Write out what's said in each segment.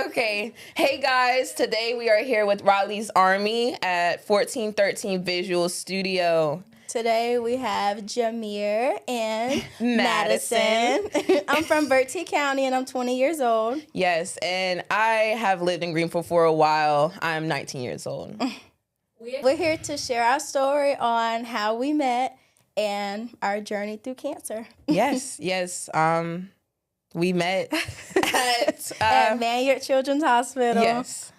Okay. Hey guys, today we are here with Raleigh's Army at 1413 Visual Studio. Today we have Jameer and Madison. I'm from Bertie County and I'm 20 years old. Yes, and I have lived in Greenville for a while. I'm 19 years old. We're here to share our story on how we met and our journey through cancer. Yes. We met at Manyard Children's Hospital. Yes.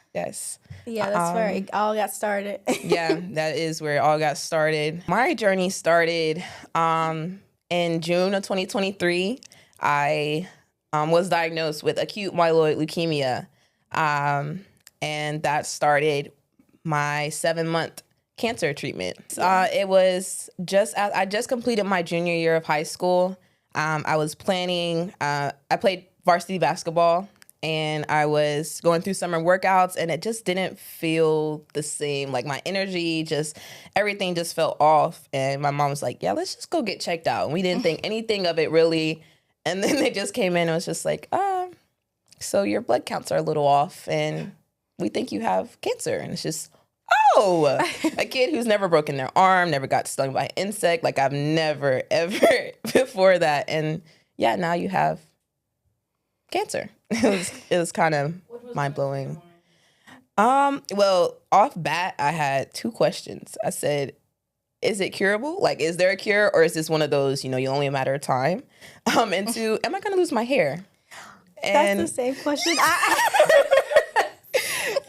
Yeah, that's where it all got started. Yeah, that is where it all got started. My journey started in June of 2023. I was diagnosed with acute myeloid leukemia, and that started my 7-month cancer treatment. It was I just completed my junior year of high school. I was planning, I played varsity basketball, and I was going through summer workouts, and it just didn't feel the same. Like my energy, everything just felt off. And my mom was like, yeah, let's just go get checked out. And we didn't think anything of it really. And then they just came in and was just like, so your blood counts are a little off, and we think you have cancer. And it's just, a kid who's never broken their arm, never got stung by an insect. Like I've never, ever before that. And yeah, now you have cancer. It was kind of mind blowing. Well, off bat, I had 2 questions. I said, is it curable? Like, is there a cure, or is this one of those, you only a matter of time? And 2, am I going to lose my hair? And that's the same question.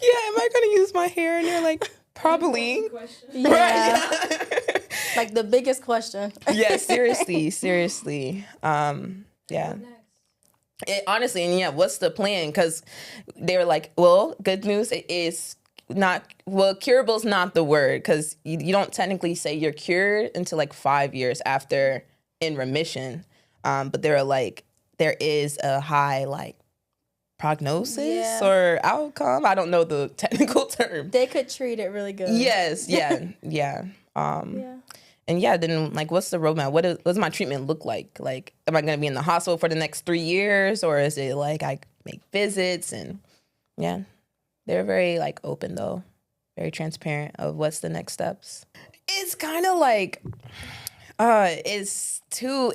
Yeah, am I going to use my hair? And you're like, probably. Yeah. Like the biggest question. Yeah, seriously. Yeah. Honestly, and yeah, what's the plan? Because they were like, well, good news is not, well, curable's not the word, because you don't technically say you're cured until like 5 years after in remission. But they were like, there is a high like prognosis or outcome. I don't know the technical term. They could treat it really good. Yes, yeah. And yeah, then like, what's the roadmap? What does my treatment look like? Like, am I going to be in the hospital for the next 3 years, or is it like I make visits? And yeah, they're very like open though, very transparent of what's the next steps. It's kind of like,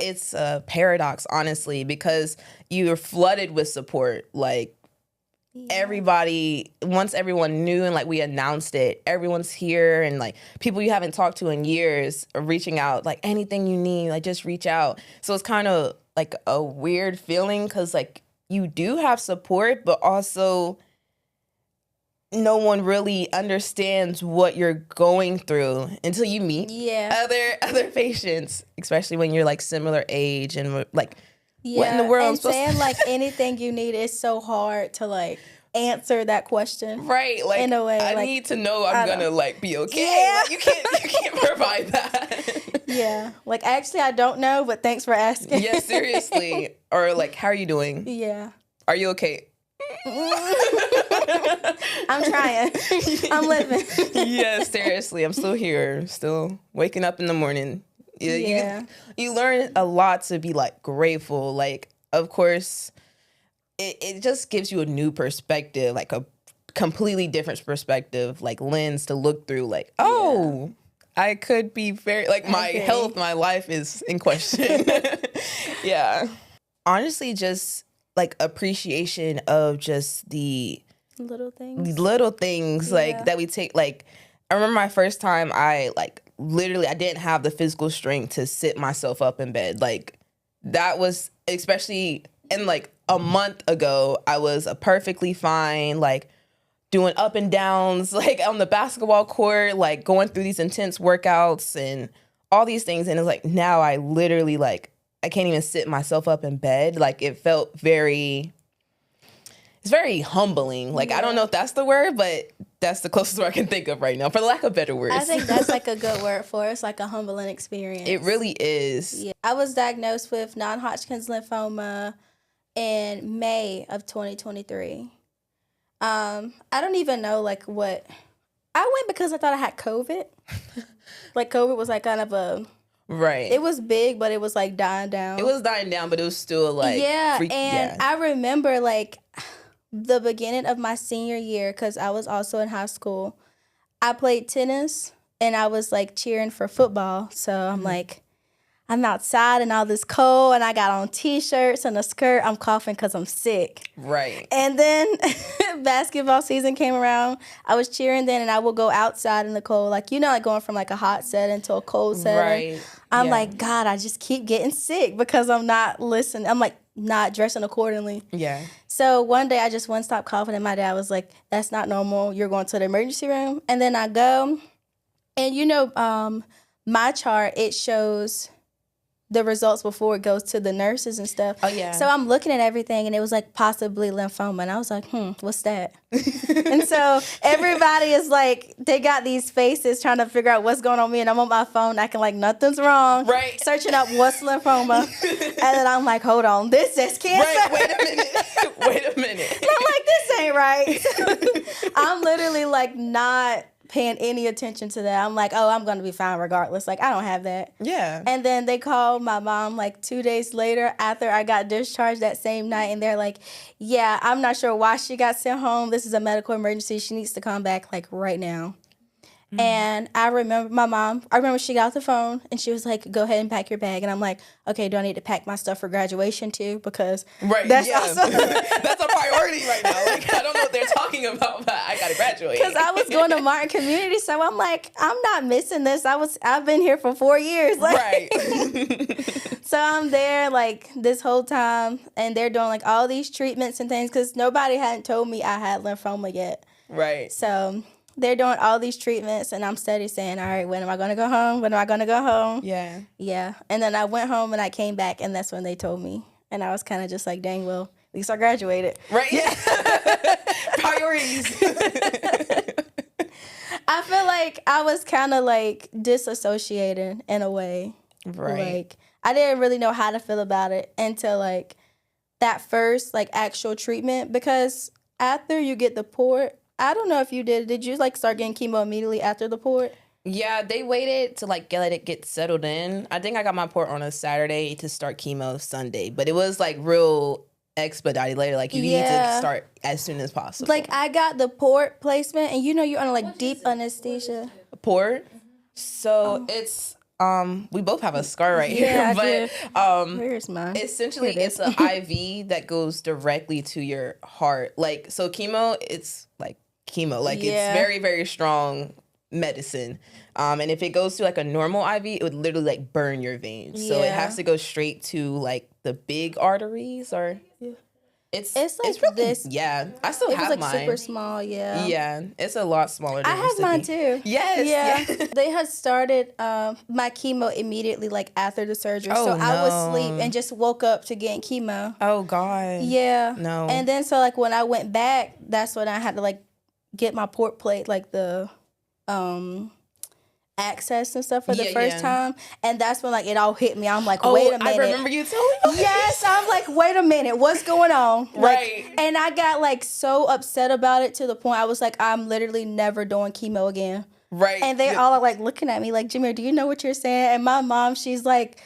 it's a paradox, honestly, because you're flooded with support. Like, everybody, once everyone knew and like we announced it, everyone's here, and like people you haven't talked to in years are reaching out, like anything you need, like just reach out. So it's kind of like a weird feeling, because like you do have support, but also no one really understands what you're going through until you meet other patients, especially when you're like similar age and like, what in the world? And saying like anything you need is so hard to like answer that question. Right. Like, in a way, I need to know I'm gonna like be okay. Yeah. Like, you can't provide that. Yeah. Like, actually I don't know, but thanks for asking. Yeah, seriously. Or like, how are you doing? Yeah. Are you okay? I'm trying. I'm living. Yeah, seriously. I'm still here. Still waking up in the morning. You learn a lot to be like grateful. Like, of course, it just gives you a new perspective, like a completely different perspective, like lens to look through. Like, I could be very like my health, my life is in question. Yeah, honestly, just like appreciation of just the little things like that we take. Like, I remember my first time I didn't have the physical strength to sit myself up in bed. Like, that was, especially in like a month ago, I was perfectly fine, like doing up and downs, like on the basketball court, like going through these intense workouts and all these things. And it's like, now I literally like, I can't even sit myself up in bed. Like, it felt it's very humbling. Like, I don't know if that's the word, but that's the closest word I can think of right now, for the lack of better words. I think that's like a good word for it. It's like a humbling experience. It really is. Yeah. I was diagnosed with non-Hodgkin's lymphoma in May of 2023. I don't even know like what. I went because I thought I had COVID. Like, COVID was like kind of a Right. It was big, but it was like dying down. It was dying down, but it was still like I remember like the beginning of my senior year, because I was also in high school, I played tennis and I was like cheering for football. So I'm like, I'm outside and all this cold and I got on t-shirts and a skirt. I'm coughing because I'm sick. Right. And then basketball season came around. I was cheering then and I would go outside in the cold. Like, you know, like going from like a hot setting to a cold setting. Right. I'm like, God, I just keep getting sick because I'm not listening. I'm like not dressing accordingly. Yeah. So one day I just wouldn't stop coughing and my dad was like, that's not normal. You're going to the emergency room. And then I go and, you know, my chart, it shows the results before it goes to the nurses and stuff. Oh, yeah. So I'm looking at everything, and it was like possibly lymphoma. And I was like, what's that? And so everybody is like, they got these faces trying to figure out what's going on with me. And I'm on my phone acting like nothing's wrong. Right. Searching up what's lymphoma. And then I'm like, hold on, this is cancer. Right, wait a minute. And I'm like, this ain't right. I'm literally like not paying any attention to that. I'm like, oh, I'm going to be fine regardless. Like, I don't have that. Yeah. And then they called my mom like 2 days later after I got discharged that same night. And they're like, yeah, I'm not sure why she got sent home. This is a medical emergency. She needs to come back like right now. And I remember my mom, she got off the phone and she was like, go ahead and pack your bag. And I'm like, okay, do I need to pack my stuff for graduation too? Because that's also that's a priority right now. Like, I don't know what they're talking about, but I got to graduate. Because I was going to Martin Community, so I'm like, I'm not missing this. I've been here for 4 years. Like, right. So I'm there like this whole time and they're doing like all these treatments and things because nobody hadn't told me I had lymphoma yet. Right. So they're doing all these treatments and I'm steady saying, all right, when am I going to go home? When am I going to go home? Yeah. Yeah. And then I went home and I came back and that's when they told me. And I was kind of just like, dang, well, at least I graduated. Right. Yeah. Priorities. I feel like I was kind of like disassociated in a way. Right. Like I didn't really know how to feel about it until like that first like actual treatment because after you get the port, I don't know if you did you like start getting chemo immediately after the port? Yeah, they waited to like let it get settled in. I think I got my port on a Saturday to start chemo Sunday, but it was like real expedited later. Like you need to start as soon as possible. Like I got the port placement and you know you're on like deep anesthesia. Port? So it's we both have a scar right Yeah, here. But where's mine? essentially it's an IV that goes directly to your heart. Like so chemo, it's like chemo. Like it's very, very strong medicine. And if it goes to like a normal IV, it would literally like burn your veins. So it has to go straight to like the big arteries or it's like really, this. Yeah. I still have like mine. Super small, yeah. Yeah. It's a lot smaller than I have mine too. Yes. Yeah. They had started my chemo immediately like after the surgery. Oh, so I would sleep and just woke up to getting chemo. Oh God. Yeah. No. And then so like when I went back, that's when I had to like get my port plate, like the access and stuff for the first time. And that's when like it all hit me. I'm like, wait a minute. I remember you telling me. Yes, I'm like, wait a minute, what's going on? Like, Right. And I got like so upset about it to the point I was like, I'm literally never doing chemo again. Right. And they all are like looking at me like, Jameer, do you know what you're saying? And my mom, she's like,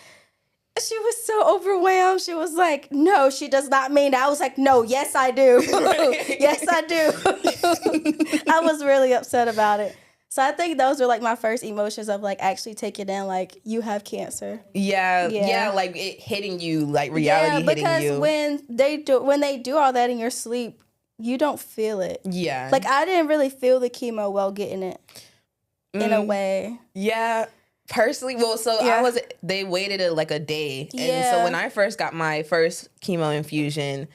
she was so overwhelmed. She was like, no, she does not mean that. I was like, no, yes, I do. Yes, I do. I was really upset about it. So I think those were like my first emotions of like actually taking in like you have cancer. Yeah, like it hitting you, like reality hitting you. Because when they do all that in your sleep, you don't feel it. Yeah. Like I didn't really feel the chemo while getting it in a way. Yeah. Personally, they waited like a day. And so when I first got my first chemo infusion,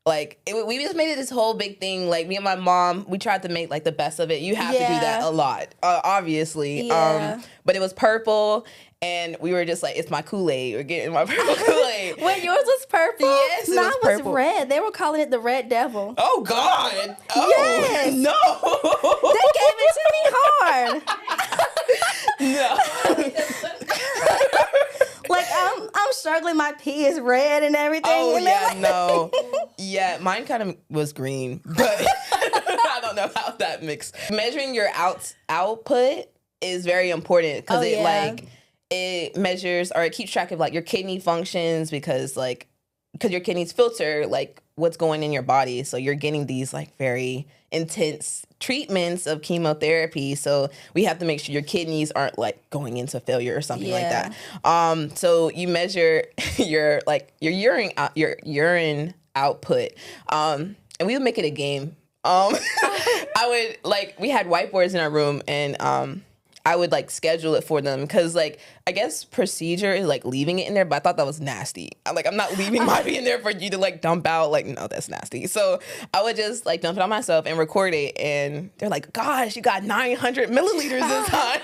like we just made it this whole big thing. Like me and my mom, we tried to make like the best of it. You have to do that a lot, obviously. Yeah. But it was purple, and we were just like, "It's my Kool-Aid. We're getting my purple Kool-Aid." Wwait, yours was purple? Yes, mine was purple. was red. They were calling it the Red Devil. Oh God! Oh, yes. No. They gave it to me hard. No. Like I'm struggling. My pee is red and everything. Oh yeah, like, no. Yeah, mine kind of was green, but I don't know how that mixed. Measuring your output is very important because it measures or it keeps track of like your kidney functions because like because your kidneys filter like what's going in your body. So you're getting these like very intense treatments of chemotherapy. So we have to make sure your kidneys aren't like going into failure or something like that. So you measure your urine output. And we would make it a game. I would like, we had whiteboards in our room, and I would like schedule it for them because like I guess procedure is like leaving it in there, but I thought that was nasty. I'm not leaving my pee in there for you to like dump out. Like, no, that's nasty. So I would just like dump it on myself and record it, and they're like, "Gosh, you got 900 milliliters this time."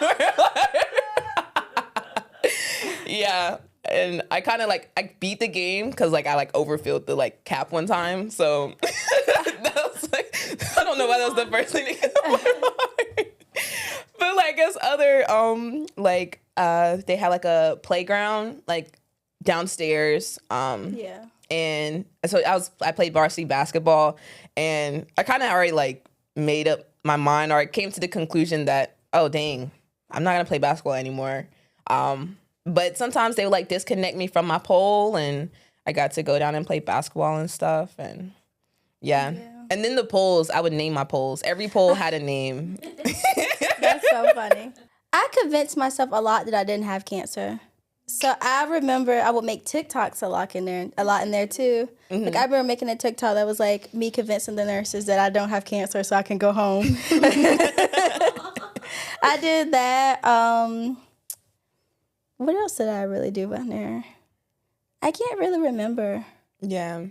Yeah. And I kind of like, I beat the game because like I like overfilled the like cap one time. So that was like, I don't know why that was the first thing to get to my mind. But like, I guess other they had like a playground like downstairs. And so I played varsity basketball, and I kind of already like made up my mind, or I came to the conclusion that, oh dang, I'm not gonna play basketball anymore. But sometimes they would like disconnect me from my pole, and I got to go down and play basketball and stuff. And yeah. And then the poles, I would name my poles. Every pole had a name. That's so funny. I convinced myself a lot that I didn't have cancer. So I remember I would make TikToks a lot in there too. Mm-hmm. Like I remember making a TikTok that was like me convincing the nurses that I don't have cancer so I can go home. I did that. What else did I really do on there? I can't really remember. Yeah.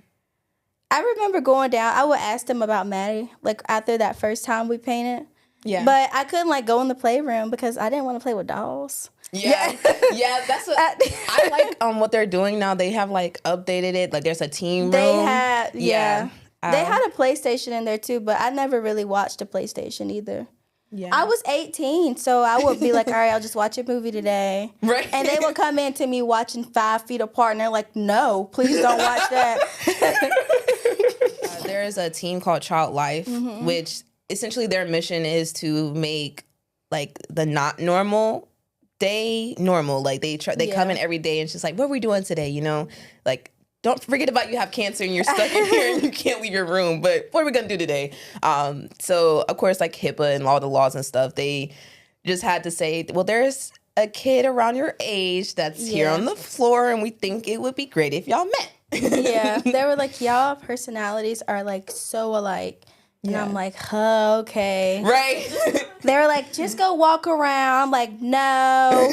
I remember going down. I would ask them about Maddie, like after that first time we painted. Yeah. But I couldn't like go in the playroom because I didn't want to play with dolls. Yeah. Yeah, that's what I like what they're doing now. They have like updated it. Like there's a team room. They had they had a PlayStation in there too, but I never really watched a PlayStation either. Yeah. I was 18, so I would be like, all right, I'll just watch a movie today. Right. And they would come in to me watching 5 Feet Apart, and they're like, no, please don't watch that. There is a team called Child Life, which essentially their mission is to make like the not normal day normal. Like they come in every day and it's just like, what are we doing today? You know, like, don't forget about you have cancer and you're stuck in here and you can't leave your room. But what are we going to do today? So, of course, like HIPAA and all the laws and stuff, they just had to say, well, there's a kid around your age that's here on the floor, and we think it would be great if y'all met. Yeah. They were like, y'all personalities are like so alike. And I'm like, okay. Right. They were like, just go walk around. I'm like, no.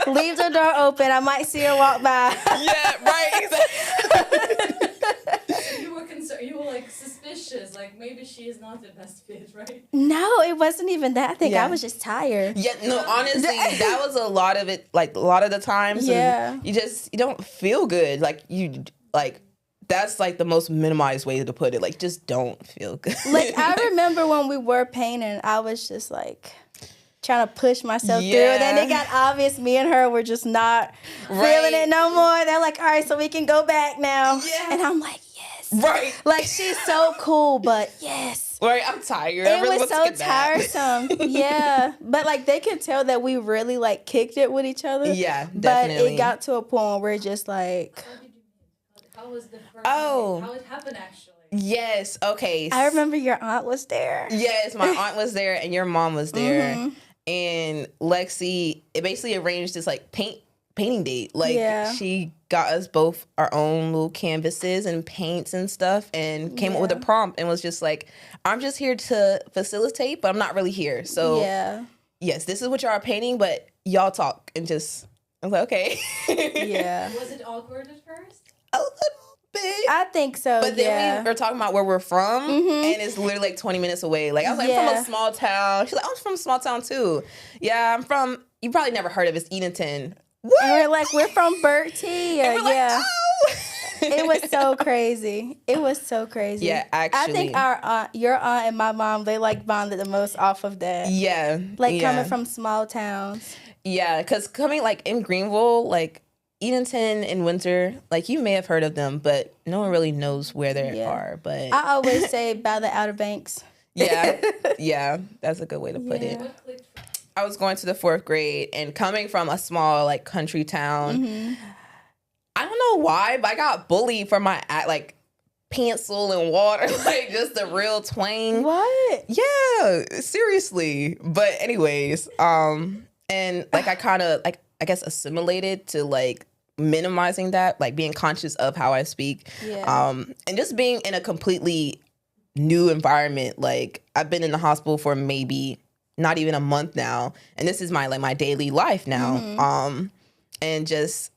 Leave the door open. I might see her walk by. Yeah, right. Exactly. You were concerned. You were like suspicious. Like maybe she is not the best fit, right? No, it wasn't even that thing. I was just tired. Yeah, no, honestly, that was a lot of it. Like a lot of the times, you don't feel good. That's like the most minimized way to put it. Like, just don't feel good. Like, I remember when we were painting, I was just like trying to push myself through. Then it got obvious me and her were just not feeling it no more. They're like, all right, so we can go back now. Yeah. And I'm like, yes. Right. Like, she's so cool, but yes. Right, I'm tired. It was so tiresome. Yeah. But like they could tell that we really like kicked it with each other. Yeah, definitely. But it got to a point where we're just like, how was the first how it happened actually? Yes, okay. I remember your aunt was there. Yes, my aunt was there and your mom was there. Mm-hmm. And Lexi, it basically arranged this like painting date. Like she got us both our own little canvases and paints and stuff and came up with a prompt and was just like, I'm just here to facilitate, but I'm not really here. So yes, this is what y'all are painting, but y'all talk and just, I was like, okay. Yeah. Was it awkward at first? A little bit. I think so. But then we were talking about where we're from, and it's literally like 20 minutes away. Like I was like, I'm from a small town. She's like, I'm from a small town too. Yeah, I'm from. You probably never heard of it. It's Edenton. What? And we're like, we're from Bertie. And we're like, oh. It was so crazy. It was so crazy. Yeah, actually. I think your aunt and my mom, they like bonded the most off of that. Yeah. Like coming from small towns. Yeah, because coming like in Greenville, like Edenton and Windsor, like you may have heard of them, but no one really knows where they are. But I always say by the Outer Banks. Yeah, that's a good way to put it. I was going to the 4th grade, and coming from a small like country town, I don't know why, but I got bullied for my like pencil and water, like just the real twang. What? Yeah, seriously. But anyways, and like I kind of like I guess assimilated to like minimizing that, like being conscious of how I speak. Yeah. And just being in a completely new environment. Like I've been in the hospital for maybe not even a month now, and this is my daily life now. And just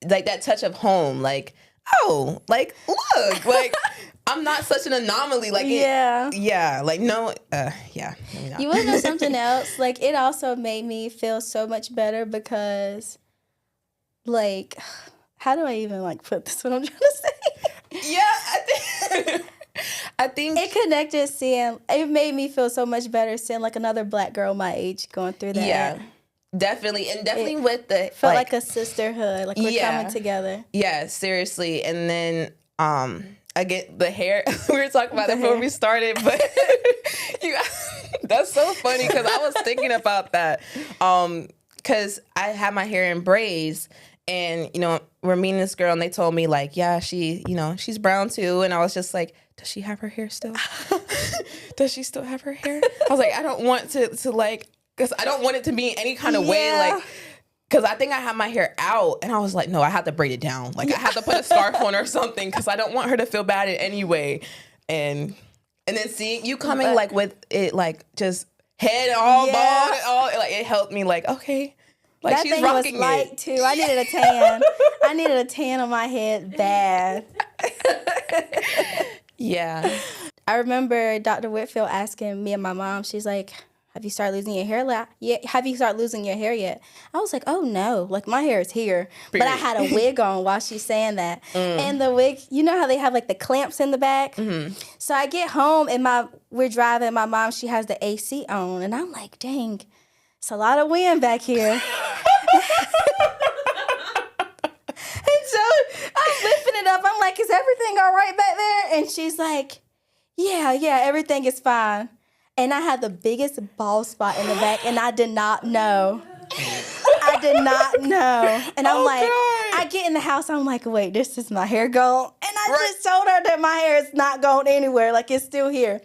like that touch of home, like, oh, like look, like I'm not such an anomaly. Like like no, yeah. Maybe not. You want to know something else? Like it also made me feel so much better because, like, how do I even like put this? What I'm trying to say? Yeah, I think it connected. It made me feel so much better seeing like another Black girl my age going through that. Yeah. Definitely, and definitely with the felt like a sisterhood, like we're coming together. Yeah, seriously. And then I get the hair. We were talking about that before we started, but that's so funny because I was thinking about that. Because I had my hair in braids, and we're meeting this girl, and they told me like, yeah, she's brown too, and I was just like, does she have her hair still? Does she still have her hair? I was like, I don't want to like. Because I don't want it to be any kind of way, like, because I think I had my hair out, and I was like, no, I have to braid it down. Like, I have to put a scarf on or something, because I don't want her to feel bad in any way. And then seeing you coming, like, with it, like, just head all bald, and all, like, it helped me, like, okay. Like, that she's thing rocking was light, too. I needed a tan. I needed a tan on my head bad. Yeah. I remember Dr. Whitfield asking me and my mom, she's like, have you started losing your hair? Have you started losing your hair yet? I was like, oh no, like my hair is here. Period. But I had a wig on while she's saying that. And the wig, you know how they have like the clamps in the back? So I get home and we're driving, my mom, she has the AC on. And I'm like, dang, it's a lot of wind back here. And so I'm lifting it up. I'm like, is everything all right back there? And she's like, yeah, everything is fine. And I had the biggest bald spot in the back, and I did not know. And I'm God. I get in the house, I'm like, wait, this is my hair gone? And I just told her that my hair is not going anywhere, like it's still here.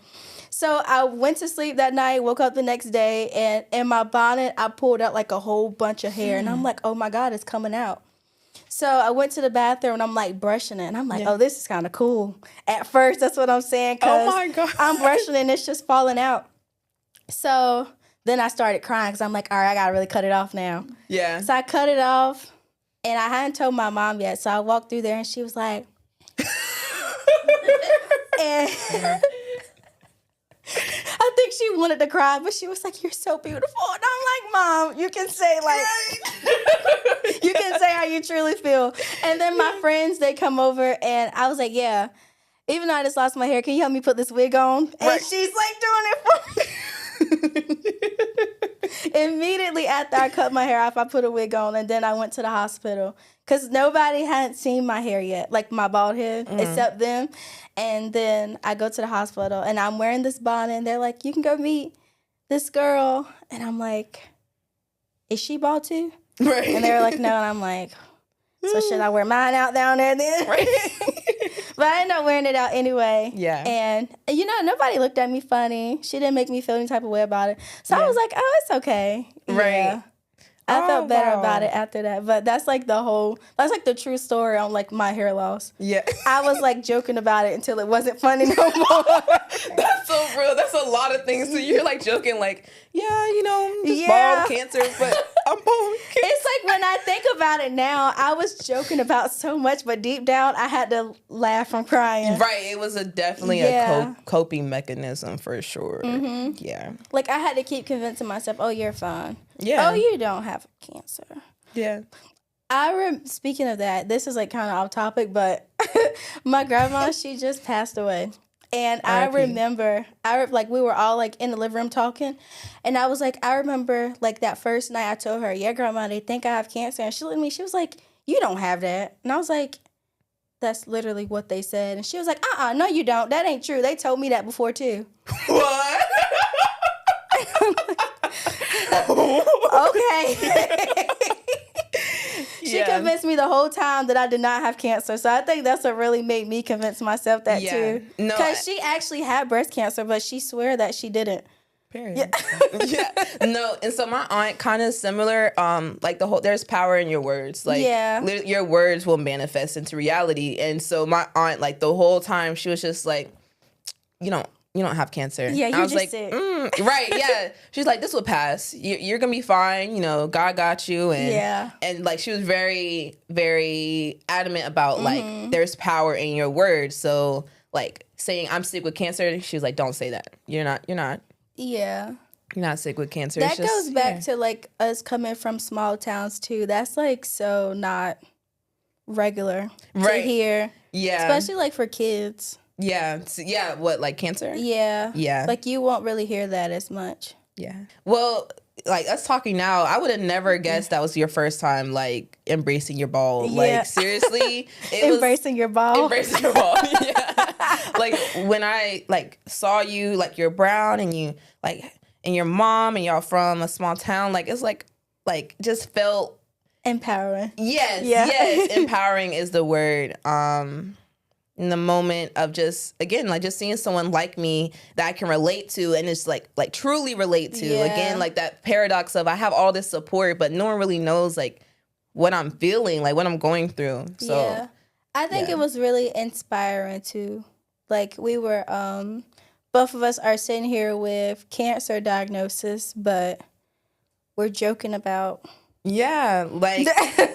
So I went to sleep that night, woke up the next day, and in my bonnet, I pulled out like a whole bunch of hair. And I'm like, oh my God, it's coming out. So I went to the bathroom, and I'm like brushing it. And I'm like, oh, this is kind of cool. At first, that's what I'm saying, because I'm brushing it, and it's just falling out. So then I started crying, because I'm like, all right, I got to really cut it off now. Yeah. So I cut it off, and I hadn't told my mom yet. So I walked through there, and she was like, and I think she wanted to cry, but she was like, you're so beautiful. And I'm like, Mom, you can say you can say how you truly feel. And then my friends, they come over, and I was like, yeah, even though I just lost my hair, can you help me put this wig on? And she's like doing it for me. Immediately after I cut my hair off, I put a wig on, and then I went to the hospital because nobody hadn't seen my hair yet, like my bald head, except them. And then I go to the hospital, and I'm wearing this bonnet, and they're like, you can go meet this girl. And I'm like, is she bald too? Right. And they were like, no. And I'm like, so should I wear mine out down there then? Right. But I ended up wearing it out anyway. Yeah. And, nobody looked at me funny. She didn't make me feel any type of way about it. So I was like, oh, it's okay. Right. Yeah. I felt better about it after that. But that's like the true story on like my hair loss. Yeah. I was like joking about it until it wasn't funny no more. That's so real. That's a lot of things. So you're like joking like, just bald cancer, but I'm bald cancer. It's like when I think about it now, I was joking about so much, but deep down I had to laugh from crying. Right. It was definitely a coping mechanism for sure. Mm-hmm. Yeah. Like I had to keep convincing myself, oh, you're fine. Yeah. Oh, you don't have cancer. Yeah. Speaking of that, this is like kind of off topic, but my grandma, she just passed away. And I remember, we were all like in the living room talking. And I was like, I remember like that first night I told her, yeah, grandma, they think I have cancer. And she looked at me, she was like, you don't have that. And I was like, that's literally what they said. And she was like, no, you don't. That ain't true. They told me that before too. What? Okay. She convinced me the whole time that I did not have cancer. So I think that's what really made me convince myself that too. No, because she actually had breast cancer, but she swear that she didn't. Period. Yeah. No, and so my aunt kind of similar. Like there's power in your words. Like your words will manifest into reality. And so my aunt, like the whole time, she was just like, you don't have cancer. Yeah, I was just like, sick. Right, yeah. She's like, this will pass. You're gonna be fine. You know, God got you. And like she was very, very adamant about like there's power in your words. So like saying I'm sick with cancer, she was like, don't say that. You're not. Yeah. You're not sick with cancer. That goes back to like us coming from small towns too. That's like so not regular to hear. Yeah. Especially like for kids. Yeah. Yeah. What, like cancer? Yeah. Yeah. Like you won't really hear that as much. Yeah. Well, like us talking now, I would have never guessed that was your first time like embracing your ball. Yeah. Like seriously, embracing your ball. Embracing your ball. Yeah. Like when I like saw you, like you're brown and you like and your mom and y'all from a small town, like it's like just felt empowering. Yes, empowering is the word. In the moment of just again like just seeing someone like me that I can relate to and it's like truly relate to. Again, like that paradox of I have all this support but no one really knows like what I'm feeling, like what I'm going through. So I think it was really inspiring too. Like we were both of us are sitting here with cancer diagnosis, but we're joking about like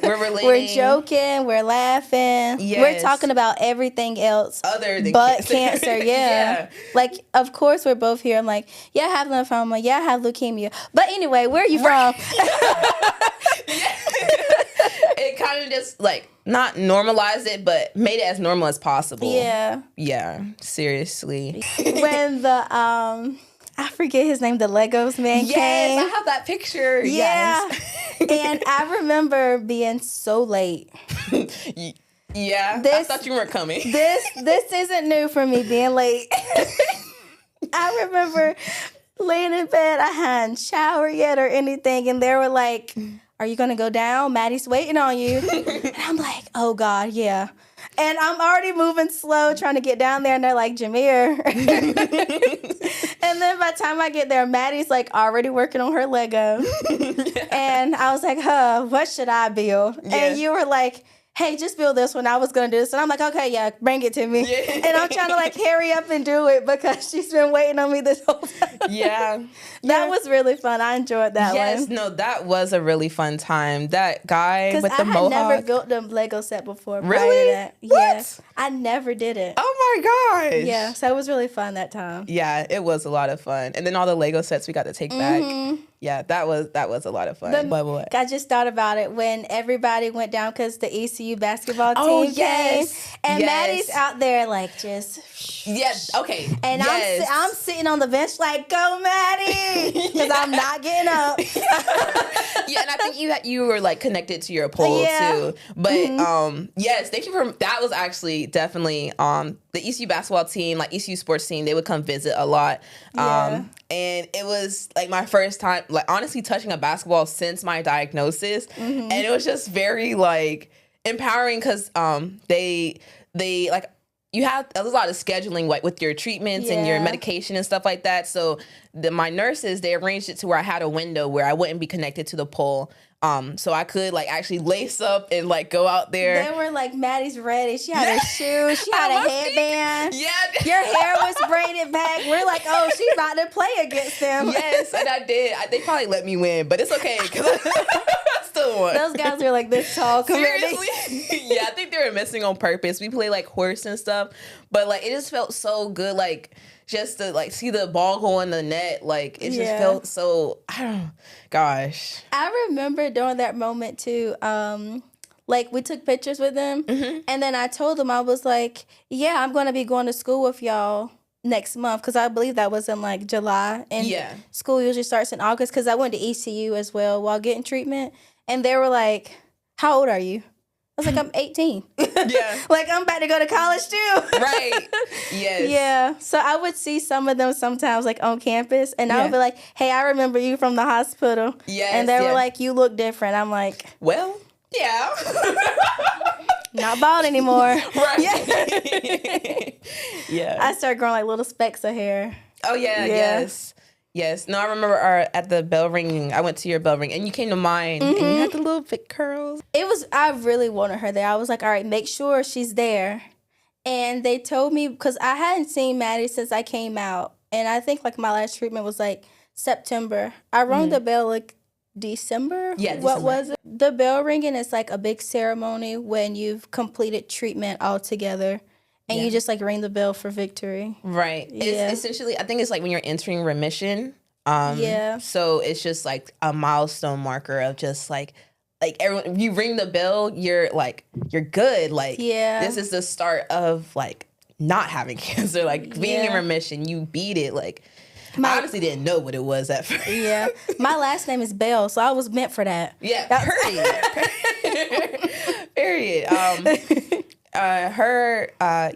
we're relating. We're joking, we're laughing. Yes. We're talking about everything else other than cancer. Yeah. Like, of course, we're both here. I'm like, yeah, I have lymphoma. Yeah, I have leukemia. But anyway, where are you from? It kind of just like not normalized it, but made it as normal as possible. Yeah. Yeah. Seriously. When the I forget his name, the Legos man came. Yes, I have that picture. Yeah. Yes. And I remember being so late. Yeah. I thought you weren't coming. This isn't new for me being late. I remember laying in bed. I hadn't showered yet or anything. And they were like, are you going to go down? Maddie's waiting on you. And I'm like, oh, God, yeah. And I'm already moving slow, trying to get down there, and they're like, Jameer. And then by the time I get there, Maddie's like already working on her Lego. And I was like, what should I build? Yeah. And you were like, hey, just build this one. I was going to do this. And I'm like, okay, yeah, bring it to me. Yeah. And I'm trying to like hurry up and do it because she's been waiting on me this whole time. Yeah. That was really fun. I enjoyed that one. Yes, no, that was a really fun time. That guy with the mohawk. I had never built a Lego set before. Really? What? Yeah, I never did it. Oh my gosh. Yeah, so it was really fun that time. Yeah, it was a lot of fun. And then all the Lego sets we got to take back. Yeah, that was a lot of fun. I just thought about it when everybody went down because the ECU basketball team came. And Maddie's out there like just... Yes, okay. And I'm sitting on the bench like, go Maddie! Because I'm not getting up. Yeah, and I think you were like connected to your pole too. But yes, thank you for that. Was actually definitely the ECU basketball team, like ECU sports team. They would come visit a lot. And it was like my first time, like honestly touching a basketball since my diagnosis, and it was just very like empowering because they like. You have a lot of scheduling like with your treatments and your medication and stuff like that. So my nurses, they arranged it to where I had a window where I wouldn't be connected to the pole. So I could like actually lace up and like go out there. They were like, Maddie's ready. She had her shoes. She had a headband. Yeah. Your hair was braided back. We're like, oh, she's about to play against them. Yes, and I did. They probably let me win, but it's okay because I still won. Those guys are like this tall. Seriously? Yeah, I think they were missing on purpose. We play like horse and stuff, but like it just felt so good, like just to like see the ball go in the net. Like it just felt so. I don't know. Gosh. I remember during that moment too. Like we took pictures with them, and then I told them I was like, "Yeah, I'm going to be going to school with y'all next month because I believe that was in like July, and school usually starts in August because I went to ECU as well while getting treatment, and they were like, "How old are you?" I was like, I'm 18. Yeah. Like, I'm about to go to college, too. Right. Yes. Yeah. So I would see some of them sometimes, like, on campus. And I would be like, hey, I remember you from the hospital. Yes. And they were like, you look different. I'm like, well, Yeah. Not bald anymore. Right. Yeah. Yeah. I started growing like little specks of hair. Oh yeah, yes. Yes. No, I remember at the bell ringing, I went to your bell ring and you came to mine and you had the little thick curls. I really wanted her there. I was like, all right, make sure she's there. And they told me, because I hadn't seen Maddie since I came out. And I think like my last treatment was like September. I rung the bell like December. Yeah, What December. was it? The bell ringing is like a big ceremony when you've completed treatment altogether. And you just like ring the bell for victory. Right. Yeah. It's essentially, I think it's like when you're entering remission. Yeah. So it's just like a milestone marker of just like everyone, you ring the bell, you're good. Like, this is the start of like not having cancer, like being in remission. You beat it. Like, I honestly didn't know what it was at first. Yeah. My last name is Bell, so I was meant for that. Yeah. Period.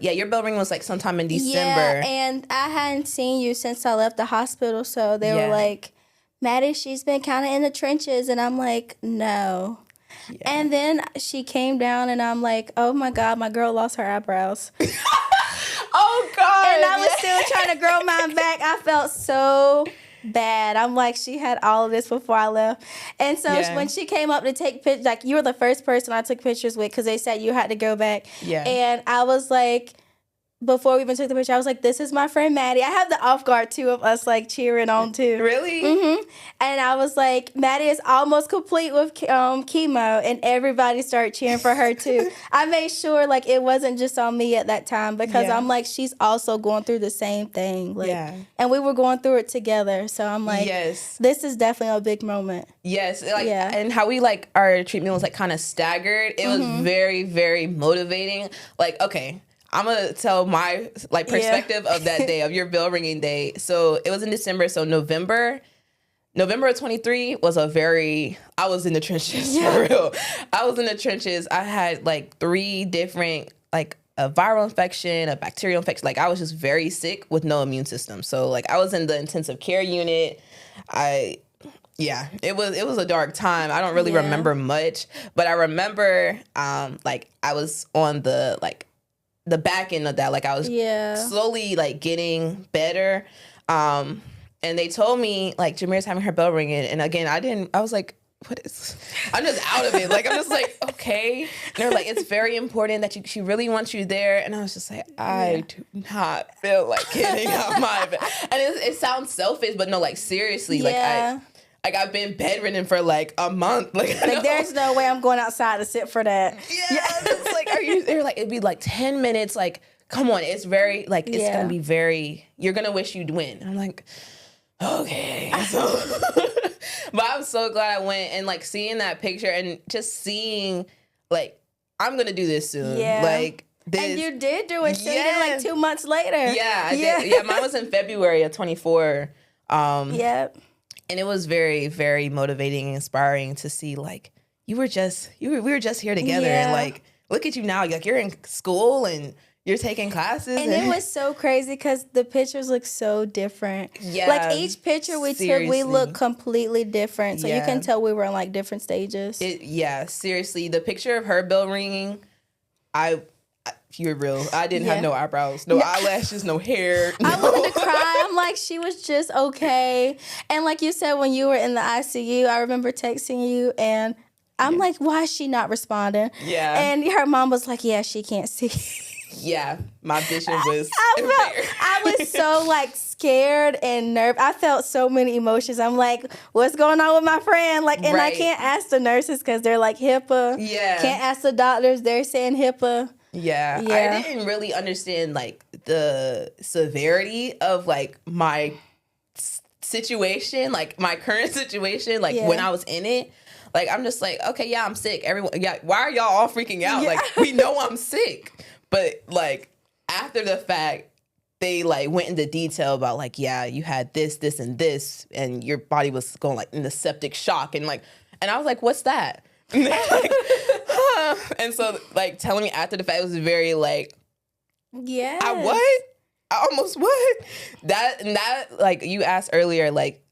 Your bell ring was like sometime in December. Yeah, and I hadn't seen you since I left the hospital, so they were like, Maddie, she's been kind of in the trenches, and I'm like, no. Yeah. And then she came down, and I'm like, oh my God, my girl lost her eyebrows. Oh God. And I was still trying to grow mine back. I felt so bad. I'm like, she had all of this before I left. And so when she came up to take pictures, like, you were the first person I took pictures with because they said you had to go back. Yeah. And I was like, before we even took the picture, I was like, this is my friend Maddie. I have the off guard too of us like cheering on too. Really? Mm-hmm. And I was like, Maddie is almost complete with chemo, and everybody started cheering for her too. I made sure like it wasn't just on me at that time because I'm like, she's also going through the same thing. Like, and we were going through it together. So I'm like, this is definitely a big moment. Yes. Like, and how we like, our treatment was like kind of staggered. It was very, very motivating. Like, okay, I'm going to tell my like perspective of that day, of your bell ringing day. So it was in December. So November of 23 was I was in the trenches for real. I was in the trenches. I had like 3 different, like a viral infection, a bacterial infection. Like I was just very sick with no immune system. So like I was in the intensive care unit. It was a dark time. I don't really remember much, but I remember like I was on the back end of that. Like I was slowly like getting better. And they told me like Jameer's having her bell ringing. And again, I was like, what is, I'm just out of it. Like, I'm just like, okay. And they're like, it's very important that she really wants you there. And I was just like, I do not feel like getting out my bed. And it sounds selfish, but no, like seriously, I've been bedridden for like a month. Like there's no way I'm going outside to sit for that. It's like, they're like, it'd be like 10 minutes. Like, come on. It's very, like, it's going to be very, you're going to wish you'd win. I'm like, okay. So, but I'm so glad I went, and like seeing that picture and just seeing like, I'm going to do this soon. Yeah. Like, this. And you did do it. So you did like 2 months later. Yeah, I did. Yeah, mine was in February of 24. Yep. And it was very, very motivating and inspiring to see like we were just here together, and like look at you now. Like you're in school and you're taking classes. And it was so crazy because the pictures look so different. Yeah. Like each picture we took, we look completely different. So you can tell we were in like different stages. Seriously. The picture of her bell ringing, you're real. I didn't have no eyebrows, no eyelashes, no hair. No. I wanted to cry. I'm like, she was just okay. And like you said, when you were in the ICU, I remember texting you and I'm like, why is she not responding? Yeah. And her mom was like, yeah, she can't see. Yeah, my vision was I was so like scared and nervous. I felt so many emotions. I'm like, what's going on with my friend? Like, and I can't ask the nurses because they're like HIPAA. Yeah. Can't ask the doctors. They're saying HIPAA. Yeah. I didn't really understand like the severity of like my situation, like my current situation, like when I was in it. Like, I'm just like, okay, I'm sick. Everyone, why are y'all all freaking out? Like, we know I'm sick. But, like, after the fact, they, like, went into detail about, like, you had this, this, and this, and your body was going, like, into septic shock. And, like, and I was like, what's that? And they're like, huh. And so, like, telling me after the fact was very, like, I what? I almost what? That, like, you asked earlier, like,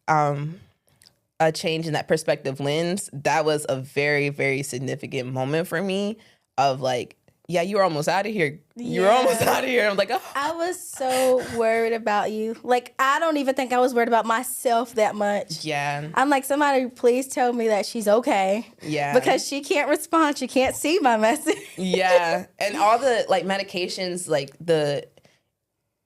a change in that perspective lens, that was a very, very significant moment for me of like, yeah, you're almost out of here. You're almost out of here. I'm like, oh. I was so worried about you. Like, I don't even think I was worried about myself that much. Yeah. I'm like, somebody please tell me that she's okay. Yeah. Because she can't respond. She can't see my message. Yeah. And all the like medications, like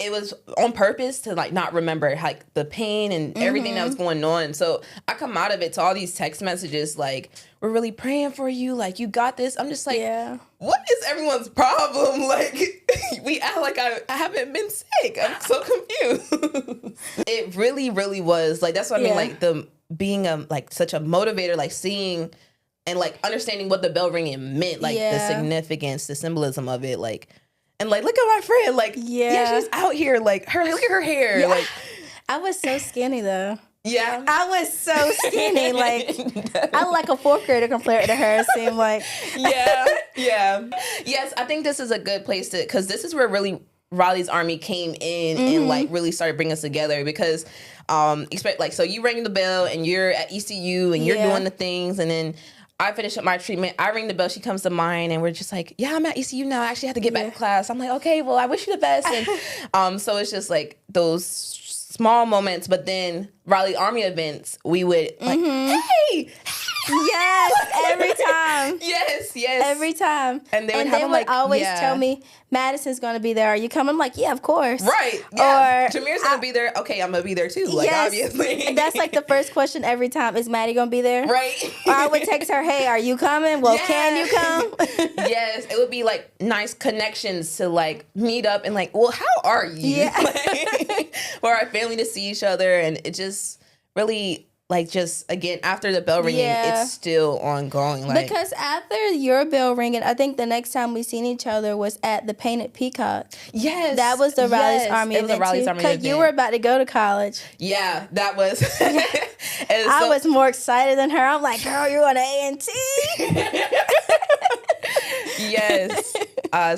it was on purpose to like not remember like the pain and everything that was going on. So I come out of it to all these text messages like, we're really praying for you. Like, you got this. I'm just like, what is everyone's problem? Like, we act like I haven't been sick. I'm so confused. It really, really was like, that's what I mean. Like the being like such a motivator, like seeing and like understanding what the bell ringing meant, like the significance, the symbolism of it, like. And like, look at my friend. Like, yeah, she's out here. Like, look at her hair. Yeah. Like, I was so skinny though. Yeah, I was so skinny. Like, I like a fourth grader compared to her. It seemed like. Yeah. Yes, I think this is a good place to, because this is where really Riley's Army came in and like really started bringing us together because, expect like, so you rang the bell and you're at ECU and you're doing the things, and then I finish up my treatment. I ring the bell. She comes to mine, and we're just like, "Yeah, I'm at ECU now. I actually have to get back to class." I'm like, "Okay, well, I wish you the best." And so it's just like those small moments. But then Raleigh Army events, we would like, "Hey, yes, every time, yes, every time." And they would have them like always tell me, "Madison's gonna be there. Are you coming?" I'm like, "Yeah, of course." Right. Yeah. Or Jameer's gonna be there. Okay, I'm gonna be there too. Like, obviously. And that's like the first question every time: is Maddie gonna be there? Right. Or I would text her, "Hey, are you coming? Well, can you come?" Yes, it would be like nice connections to like meet up and like, well, how are you? Yeah. Like, for our family to see each other, and it just really. Like, just, again, after the bell ringing, it's still ongoing. Like, because after your bell ringing, I think the next time we seen each other was at the Painted Peacock. Yes. That was the Riley's Army event. It was the Riley's Army event. Because you were about to go to college. Yeah, that was. I was more excited than her. I'm like, girl, you're on A&T. Yes.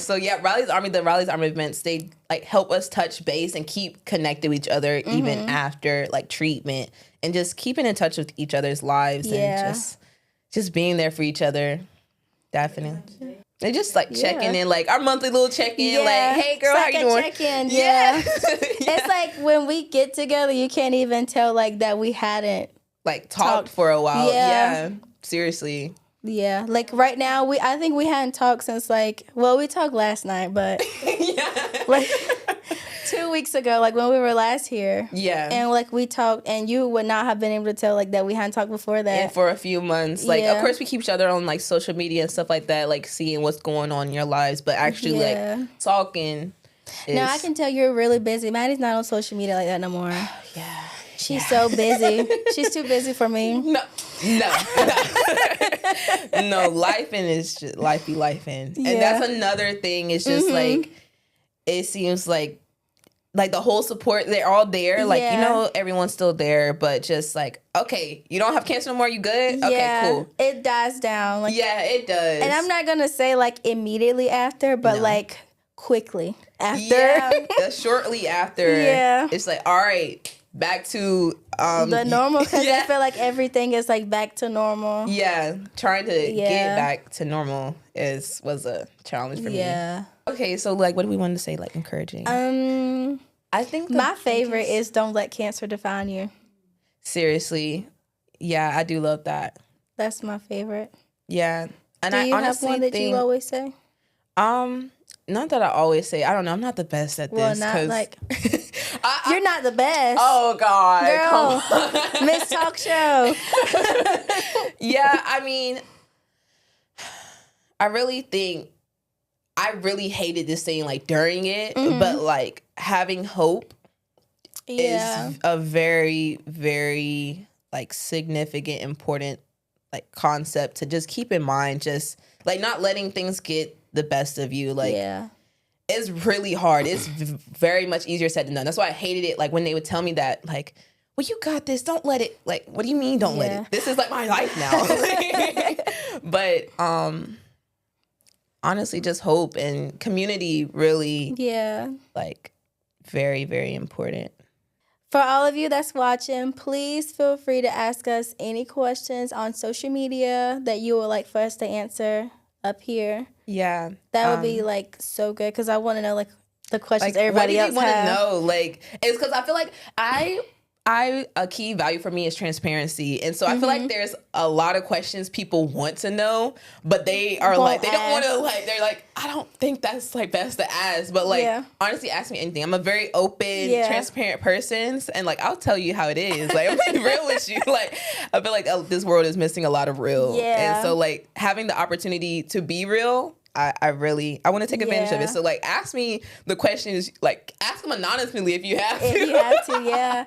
So yeah, the Riley's Army events, they like help us touch base and keep connected with each other even after like treatment, and just keeping in touch with each other's lives and just being there for each other. Definitely. They just like checking in, like our monthly little check-in, like, hey girl, it's like how you doing? Check-in, It's like when we get together, you can't even tell like that we hadn't like talked for a while. Yeah. Seriously. Yeah, like right now, I think we hadn't talked since like, well, we talked last night, but like 2 weeks ago, like when we were last here. Yeah. And like we talked, and you would not have been able to tell like that we hadn't talked before that. And for a few months. Like, of course, we keep each other on like social media and stuff like that, like seeing what's going on in your lives, but actually like talking. Now, I can tell you're really busy. Maddie's not on social media like that no more. Yeah. She's so busy. She's too busy for me. No, life in is just life be life in. And that's another thing. It's just like, it seems like the whole support, they're all there. Like, you know, everyone's still there, but just like, okay, you don't have cancer no more, you good? Okay, cool. It dies down. Like, yeah, it does. And I'm not going to say like immediately after, but like quickly after. Yeah, shortly after. Yeah. It's like, all right, back to the normal, because I feel like everything is like back to normal. Yeah, trying to get back to normal was a challenge for me. Yeah. Okay, so like, what do we want to say? Like, encouraging. I think my favorite is "Don't let cancer define you." Seriously, yeah, I do love that. That's my favorite. Yeah, and do you have one that you always say? Not that I always say. I don't know. I'm not the best at this. Well, not like you're not the best. Oh God, girl, Miss Talk Show. Yeah, I mean, I really think I really hated this thing like during it, but like having hope is a very, very like significant, important like concept to just keep in mind. Just like not letting things get the best of you. Like, it's really hard. It's very much easier said than done. That's why I hated it. Like when they would tell me that, like, well, you got this. Don't let it. Like, what do you mean? Don't let it. This is like my life now. But honestly, just hope and community really. Yeah. Like very, very important. For all of you that's watching, please feel free to ask us any questions on social media that you would like for us to answer up here. Yeah. That would be like so good because I want to know like the questions everybody else want to have. know? Like, it's because I feel like a key value for me is transparency. And so I feel like there's a lot of questions people want to know, but they are like, they don't want to, like, they're like, I don't think that's like best to ask. But like, honestly, ask me anything. I'm a very open, transparent person. And like, I'll tell you how it is. Like, I'm being real with you. Like, I feel like this world is missing a lot of real. Yeah. And so like having the opportunity to be real, I want to take advantage of it. So like, ask me the questions, like ask them anonymously if you have to. If you have to, yeah.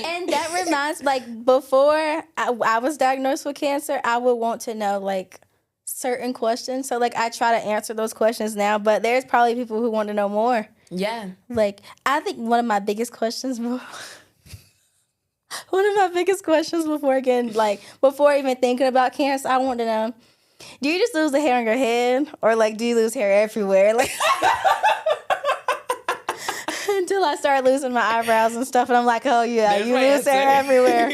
And that reminds, like before I was diagnosed with cancer, I would want to know like certain questions. So like I try to answer those questions now, but there's probably people who want to know more. Yeah. Like I think one of my biggest questions before even thinking about cancer, I want to know, do you just lose the hair on your head or like do you lose hair everywhere? Like until I start losing my eyebrows and stuff and I'm like, oh yeah, you lose hair everywhere.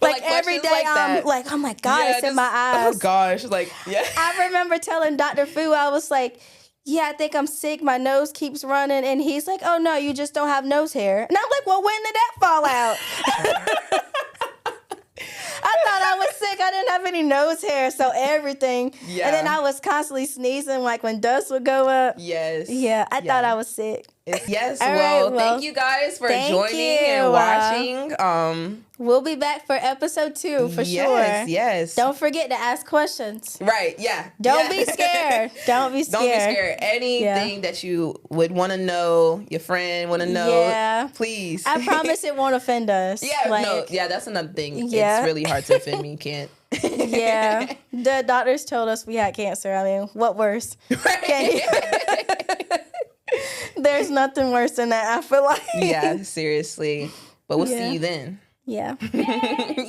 Like every day I'm like, oh my God, it's in my eyes. Oh gosh, like yeah. I remember telling Dr. Fu, I was like, yeah, I think I'm sick. My nose keeps running. And he's like, oh no, you just don't have nose hair. And I'm like, well, when did that fall out? I thought I was sick. I didn't have any nose hair, so everything. Yeah. And then I was constantly sneezing, like when dust would go up. Yes. Yeah, I thought I was sick. Yes. Well, thank you guys for joining and watching. We'll be back for episode 2 for sure. Yes. Don't forget to ask questions. Right. Yeah. Don't be scared. Don't be scared. Don't be scared. Anything that you would want to know, your friend want to know, please. I promise it won't offend us. Yeah. Like, that's another thing. Yeah. It's really hard to offend me. You can't. Yeah. The doctors told us we had cancer. I mean, what worse? Right. There's nothing worse than that, I feel like. Yeah, seriously. But we'll see you then. Yeah. Yay!